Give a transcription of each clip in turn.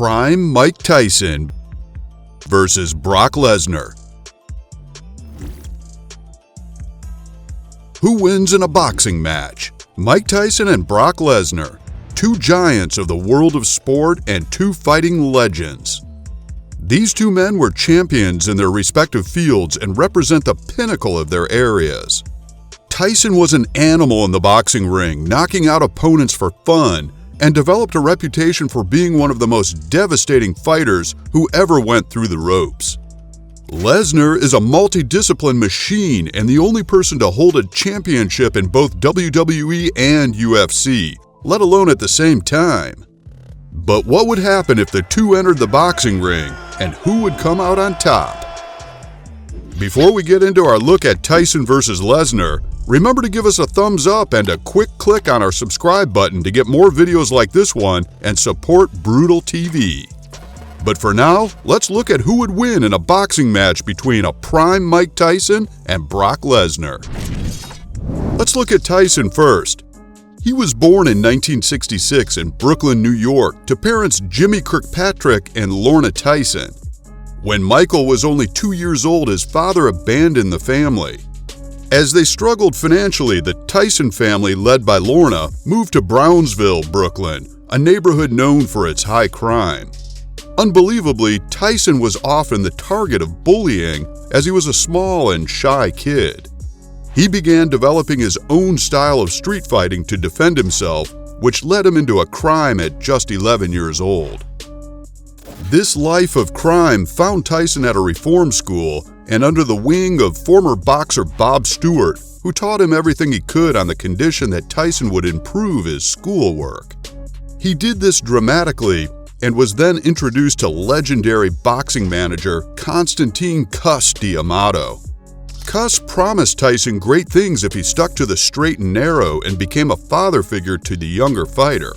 Prime Mike Tyson versus Brock Lesnar. Who wins in a boxing match? Mike Tyson and Brock Lesnar, two giants of the world of sport and two fighting legends. These two men were champions in their respective fields and represent the pinnacle of their areas. Tyson was an animal in the boxing ring, knocking out opponents for fun, and developed a reputation for being one of the most devastating fighters who ever went through the ropes. Lesnar is a multidiscipline machine and the only person to hold a championship in both WWE and UFC, let alone at the same time. But what would happen if the two entered the boxing ring, and who would come out on top? Before we get into our look at Tyson versus Lesnar, remember to give us a thumbs up and a quick click on our subscribe button to get more videos like this one and support Brutal TV. But for now, let's look at who would win in a boxing match between a prime Mike Tyson and Brock Lesnar. Let's look at Tyson first. He was born in 1966 in Brooklyn, New York, to parents Jimmy Kirkpatrick and Lorna Tyson. When Michael was only 2 years old, his father abandoned the family. As they struggled financially, the Tyson family, led by Lorna, moved to Brownsville, Brooklyn, a neighborhood known for its high crime. Unbelievably, Tyson was often the target of bullying as he was a small and shy kid. He began developing his own style of street fighting to defend himself, which led him into a crime at just 11 years old. This life of crime found Tyson at a reform school and under the wing of former boxer Bob Stewart, who taught him everything he could on the condition that Tyson would improve his schoolwork. He did this dramatically and was then introduced to legendary boxing manager Constantine "Cus" D'Amato. Cus promised Tyson great things if he stuck to the straight and narrow and became a father figure to the younger fighter.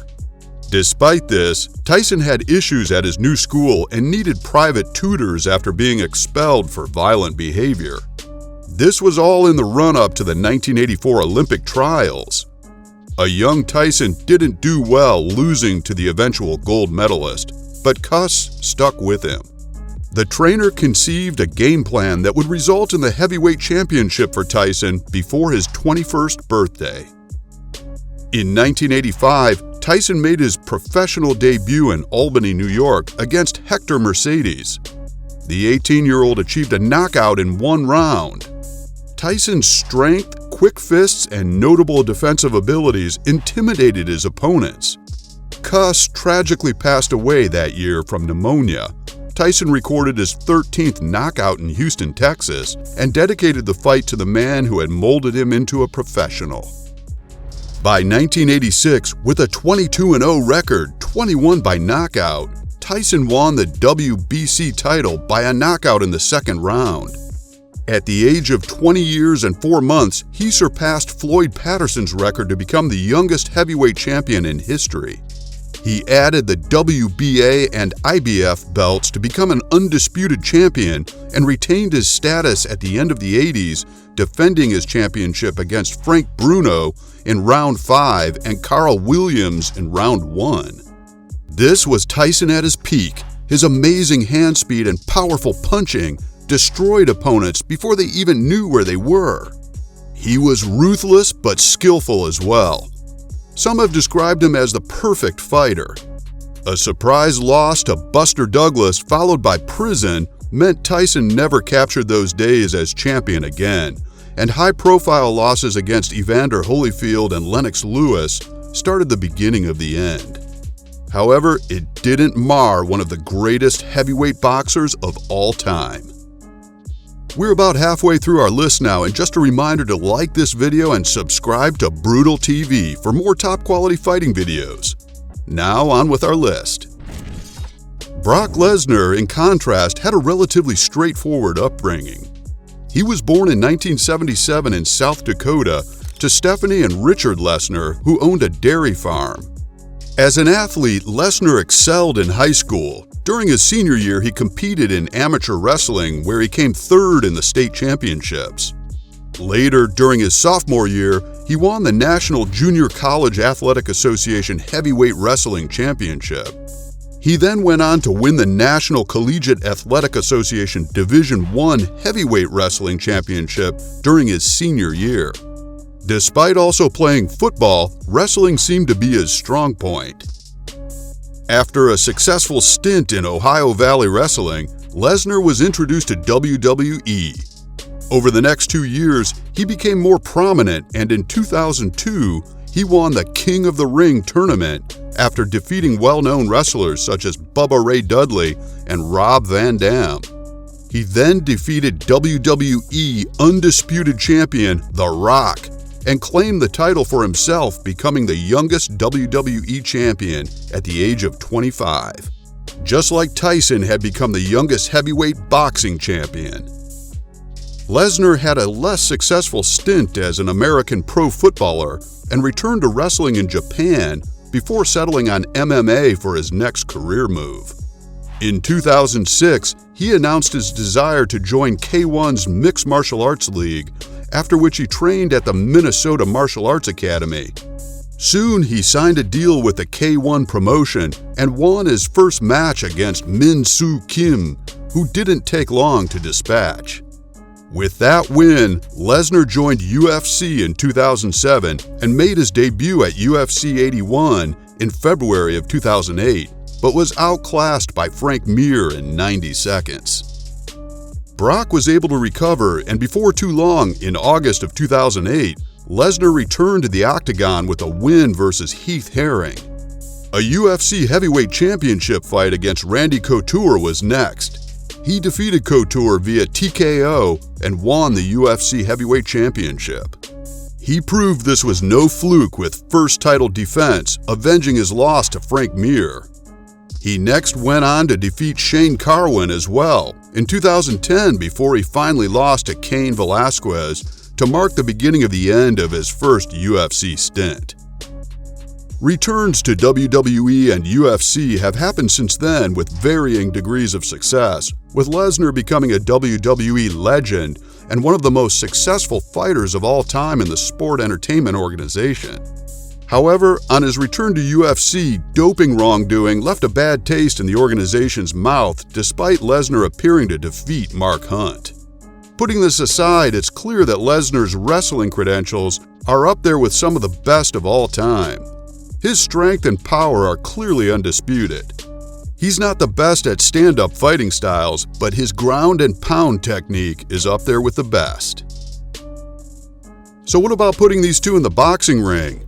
Despite this, Tyson had issues at his new school and needed private tutors after being expelled for violent behavior. This was all in the run-up to the 1984 Olympic trials. A young Tyson didn't do well, losing to the eventual gold medalist, but Cus stuck with him. The trainer conceived a game plan that would result in the heavyweight championship for Tyson before his 21st birthday. In 1985, Tyson made his professional debut in Albany, New York against Hector Mercedes. The 18-year-old achieved a knockout in one round. Tyson's strength, quick fists, and notable defensive abilities intimidated his opponents. Cus tragically passed away that year from pneumonia. Tyson recorded his 13th knockout in Houston, Texas, and dedicated the fight to the man who had molded him into a professional. By 1986, with a 22-0 record, 21 by knockout, Tyson won the WBC title by a knockout in the second round. At the age of 20 years and 4 months, he surpassed Floyd Patterson's record to become the youngest heavyweight champion in history. He added the WBA and IBF belts to become an undisputed champion and retained his status at the end of the 80s, defending his championship against Frank Bruno in round 5 and Carl Williams in round 1. This was Tyson at his peak. His amazing hand speed and powerful punching destroyed opponents before they even knew where they were. He was ruthless but skillful as well. Some have described him as the perfect fighter. A surprise loss to Buster Douglas followed by prison meant Tyson never captured those days as champion again, and high-profile losses against Evander Holyfield and Lennox Lewis started the beginning of the end. However, it didn't mar one of the greatest heavyweight boxers of all time. We're about halfway through our list now, and just a reminder to like this video and subscribe to Brutal TV for more top-quality fighting videos. Now on with our list. Brock Lesnar, in contrast, had a relatively straightforward upbringing. He was born in 1977 in South Dakota to Stephanie and Richard Lesnar, who owned a dairy farm. As an athlete, Lesnar excelled in high school. During his senior year, he competed in amateur wrestling, where he came third in the state championships. Later, during his sophomore year, he won the National Junior College Athletic Association Heavyweight Wrestling Championship. He then went on to win the National Collegiate Athletic Association Division I Heavyweight Wrestling Championship during his senior year. Despite also playing football, wrestling seemed to be his strong point. After a successful stint in Ohio Valley Wrestling, Lesnar was introduced to WWE. Over the next 2 years, he became more prominent, and in 2002, he won the King of the Ring tournament after defeating well-known wrestlers such as Bubba Ray Dudley and Rob Van Dam. He then defeated WWE Undisputed Champion The Rock and claimed the title for himself, becoming the youngest WWE champion at the age of 25. Just like Tyson had become the youngest heavyweight boxing champion. Lesnar had a less successful stint as an American pro footballer and returned to wrestling in Japan before settling on MMA for his next career move. In 2006, he announced his desire to join K1's Mixed Martial Arts League, after which he trained at the Minnesota Martial Arts Academy. Soon, he signed a deal with the K1 promotion and won his first match against Min Soo Kim, who didn't take long to dispatch. With that win, Lesnar joined UFC in 2007 and made his debut at UFC 81 in February of 2008, but was outclassed by Frank Mir in 90 seconds. Brock was able to recover, and before too long, in August of 2008, Lesnar returned to the octagon with a win versus Heath Herring. A UFC heavyweight championship fight against Randy Couture was next. He defeated Couture via TKO and won the UFC heavyweight championship. He proved this was no fluke with first title defense, avenging his loss to Frank Mir. He next went on to defeat Shane Carwin as well in 2010 before he finally lost to Cain Velasquez to mark the beginning of the end of his first UFC stint. Returns to WWE and UFC have happened since then with varying degrees of success, with Lesnar becoming a WWE legend and one of the most successful fighters of all time in the sport entertainment organization. However, on his return to UFC, doping wrongdoing left a bad taste in the organization's mouth despite Lesnar appearing to defeat Mark Hunt. Putting this aside, it's clear that Lesnar's wrestling credentials are up there with some of the best of all time. His strength and power are clearly undisputed. He's not the best at stand-up fighting styles, but his ground and pound technique is up there with the best. So what about putting these two in the boxing ring?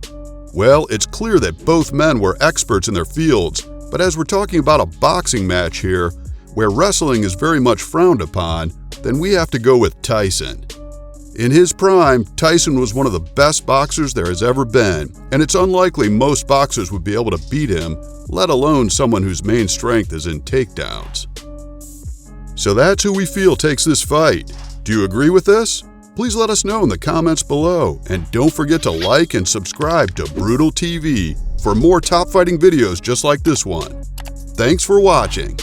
Well, it's clear that both men were experts in their fields, but as we're talking about a boxing match here, where wrestling is very much frowned upon, then we have to go with Tyson. In his prime, Tyson was one of the best boxers there has ever been, and it's unlikely most boxers would be able to beat him, let alone someone whose main strength is in takedowns. So that's who we feel takes this fight. Do you agree with this? Please let us know in the comments below, and don't forget to like and subscribe to Brutal TV for more top fighting videos just like this one. Thanks for watching.